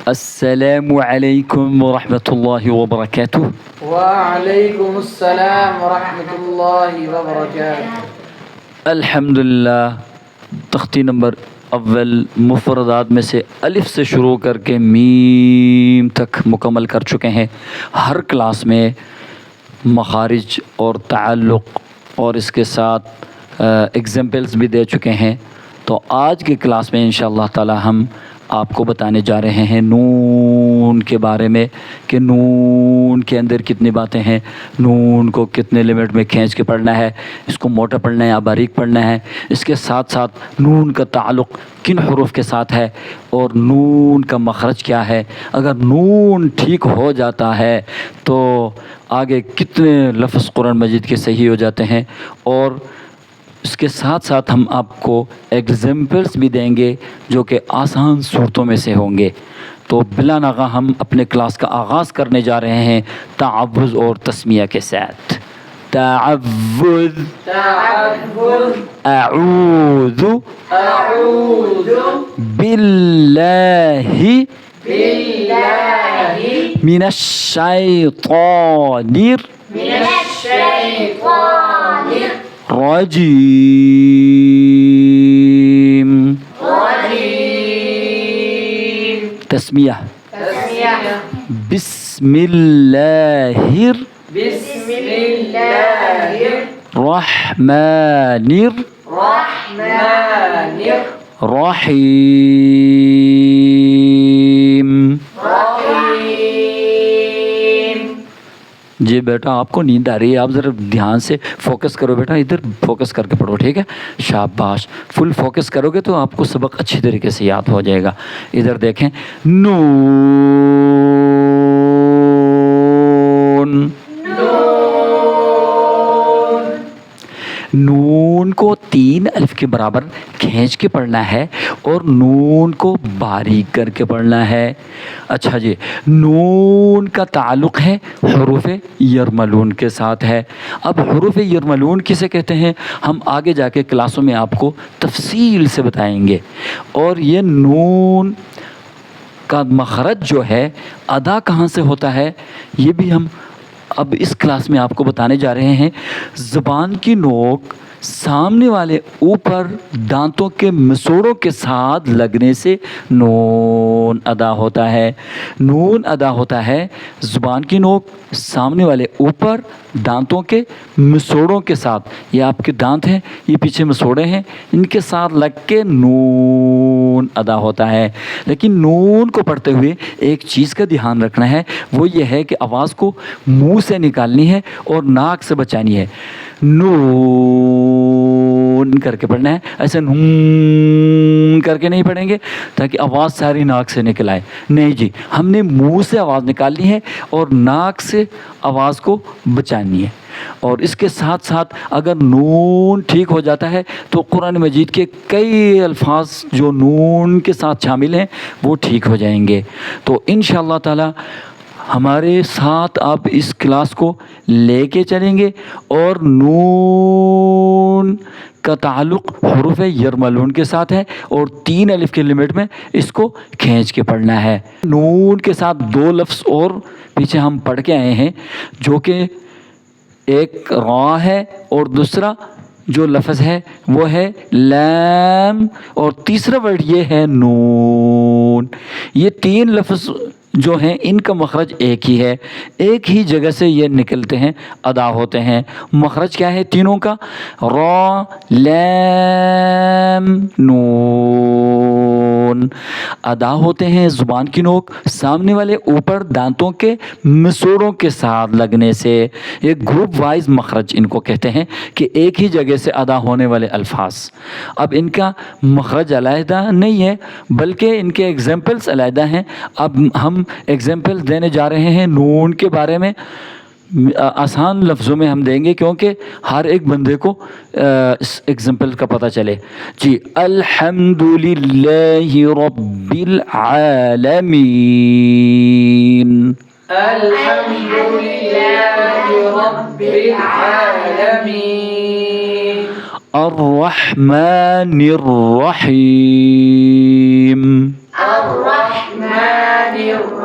السلام علیکم ورحمۃ اللہ وبرکاتہ. وعلیکم السلام ورحمۃ اللہ وبرکاتہ. الحمدللہ تختی نمبر اول مفردات میں سے الف سے شروع کر کے میم تک مکمل کر چکے ہیں. ہر کلاس میں مخارج اور تعلق اور اس کے ساتھ ایگزامپلس بھی دے چکے ہیں. تو آج کی کلاس میں انشاءاللہ تعالی ہم آپ کو بتانے جا رہے ہیں نون کے بارے میں کہ نون کے اندر کتنی باتیں ہیں, نون کو کتنے لمٹ میں کھینچ کے پڑھنا ہے, اس کو موٹا پڑھنا ہے یا باریک پڑھنا ہے, اس کے ساتھ ساتھ نون کا تعلق کن حروف کے ساتھ ہے اور نون کا مخرج کیا ہے. اگر نون ٹھیک ہو جاتا ہے تو آگے کتنے لفظ قرآن مجید کے صحیح ہو جاتے ہیں. اور اس کے ساتھ ساتھ ہم آپ کو ایگزامپلس بھی دیں گے جو کہ آسان صورتوں میں سے ہوں گے. تو بلا ناغہ ہم اپنے کلاس کا آغاز کرنے جا رہے ہیں تعوذ اور تسمیہ کے ساتھ. تعوذ اعوذ باللہ من الشیطان رجیم. تسمیہ بسم اللہ الرحمن الرحیم. جی بیٹا آپ کو نیند آ رہی ہے, آپ ذرا دھیان سے فوکس کرو بیٹا, ادھر فوکس کر کے پڑھو, ٹھیک ہے؟ شاباش, فل فوکس کرو گے تو آپ کو سبق اچھی طریقے سے یاد ہو جائے گا. ادھر دیکھیں, نون. نون کو 3 الف کے برابر کھینچ کے پڑھنا ہے اور نون کو باریک کر کے پڑھنا ہے. اچھا جی, نون کا تعلق ہے حروف یرملون کے ساتھ ہے. اب حروف یرملون کسے کہتے ہیں ہم آگے جا کے کلاسوں میں آپ کو تفصیل سے بتائیں گے. اور یہ نون کا مخرج جو ہے ادا کہاں سے ہوتا ہے یہ بھی ہم اب اس کلاس میں آپ کو بتانے جا رہے ہیں. زبان کی نوک سامنے والے اوپر دانتوں کے مسوڑوں کے ساتھ لگنے سے نون ادا ہوتا ہے. نون ادا ہوتا ہے زبان کی نوک سامنے والے اوپر دانتوں کے مسوڑوں کے ساتھ. یہ آپ کے دانت ہیں, یہ پیچھے مسوڑے ہیں, ان کے ساتھ لگ کے نون ادا ہوتا ہے. لیکن نون کو پڑھتے ہوئے ایک چیز کا دھیان رکھنا ہے, وہ یہ ہے کہ آواز کو منہ سے نکالنی ہے اور ناک سے بچانی ہے. نون کر کے پڑھنا ہے, ایسے نون کر کے نہیں پڑھیں گے تاکہ آواز ساری ناک سے نکل آئے. نہیں جی, ہم نے منہ سے آواز نکالنی ہے اور ناک سے آواز کو بچانی ہے. اور اس کے ساتھ ساتھ اگر نون ٹھیک ہو جاتا ہے تو قرآن مجید کے کئی الفاظ جو نون کے ساتھ شامل ہیں وہ ٹھیک ہو جائیں گے. تو انشاءاللہ تعالی ہمارے ساتھ آپ اس کلاس کو لے کے چلیں گے. اور نون کا تعلق حروف یرملون کے ساتھ ہے اور 3 الف کے لمٹ میں اس کو کھینچ کے پڑھنا ہے. نون کے ساتھ 2 لفظ اور پیچھے ہم پڑھ کے آئے ہیں جو کہ ایک را ہے اور دوسرا جو لفظ ہے وہ ہے لام, اور تیسرا ورڈ یہ ہے نون. یہ 3 لفظ جو ہیں ان کا مخرج ایک ہی ہے, ایک ہی جگہ سے یہ نکلتے ہیں, ادا ہوتے ہیں. مخرج کیا ہے تینوں کا؟ را لام نون. ادا ہوتے ہیں زبان کی نوک سامنے والے اوپر دانتوں کے مسوڑوں کے ساتھ لگنے سے. ایک گروپ وائز مخرج ان کو کہتے ہیں کہ ایک ہی جگہ سے ادا ہونے والے الفاظ. اب ان کا مخرج علیحدہ نہیں ہے بلکہ ان کے ایگزامپلس علیحدہ ہیں. اب ہم ایگزامپل دینے جا رہے ہیں نون کے بارے میں, آسان لفظوں میں ہم دیں گے کیونکہ ہر ایک بندے کو اس ایگزامپل کا پتہ چلے. جی, الحمدللہ رب العالمین. الحمدللہ رب العالمین. الرحمن الرحیم. الرحمن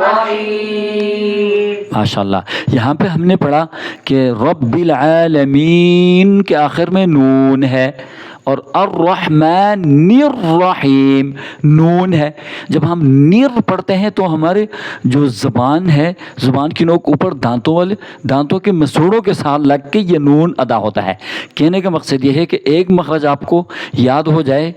الرحيم. ماشاء اللہ. یہاں پہ ہم نے پڑھا کہ رب العالمین کے آخر میں نون ہے اور الرحمن الرحیم نون ہے. جب ہم نیر پڑھتے ہیں تو ہمارے جو زبان ہے، زبان کی نوک اوپر دانتوں کے مسوڑوں کے ساتھ لگ کے یہ نون ادا ہوتا ہے. کہنے کا مقصد یہ ہے کہ ایک مخرج آپ کو یاد ہو جائے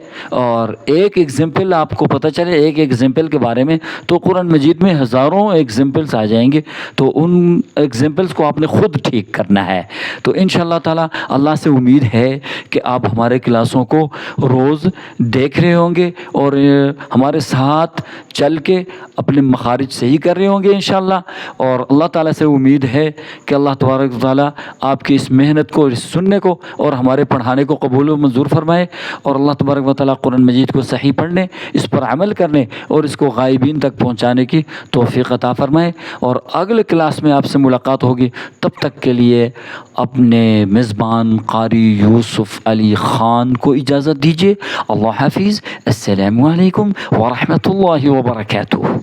اور ایک ایگزامپل آپ کو پتہ چلے ایک ایگزامپل کے بارے میں، تو قرآن مجید میں ہزاروں ایگزامپلس آ جائیں گے. تو ان ایگزامپلس کو آپ نے خود ٹھیک کرنا ہے. تو انشاءاللہ تعالیٰ اللہ سے امید ہے کہ آپ ہمارے کلاسوں کو روز دیکھ رہے ہوں گے اور ہمارے ساتھ چل کے اپنے مخارج صحیح کر رہے ہوں گے انشاءاللہ. اور اللہ تعالیٰ سے امید ہے کہ اللہ تبارک و تعالیٰ آپ کی اس محنت کو، اس سننے کو اور ہمارے پڑھانے کو قبول و منظور فرمائے، اور اللہ تبارک و تعالیٰ قرآن مجید کو صحیح پڑھنے، اس پر عمل کرنے اور اس کو غائبین تک پہنچانے کی توفیق عطا فرمائے. اور اگلے کلاس میں آپ سے ملاقات ہوگی. تب تک کے لیے اپنے میزبان قاری یوسف علی خان کو اجازت دیجیے. اللہ حافظ. السلام علیکم ورحمۃ اللہ وبرکاتہ.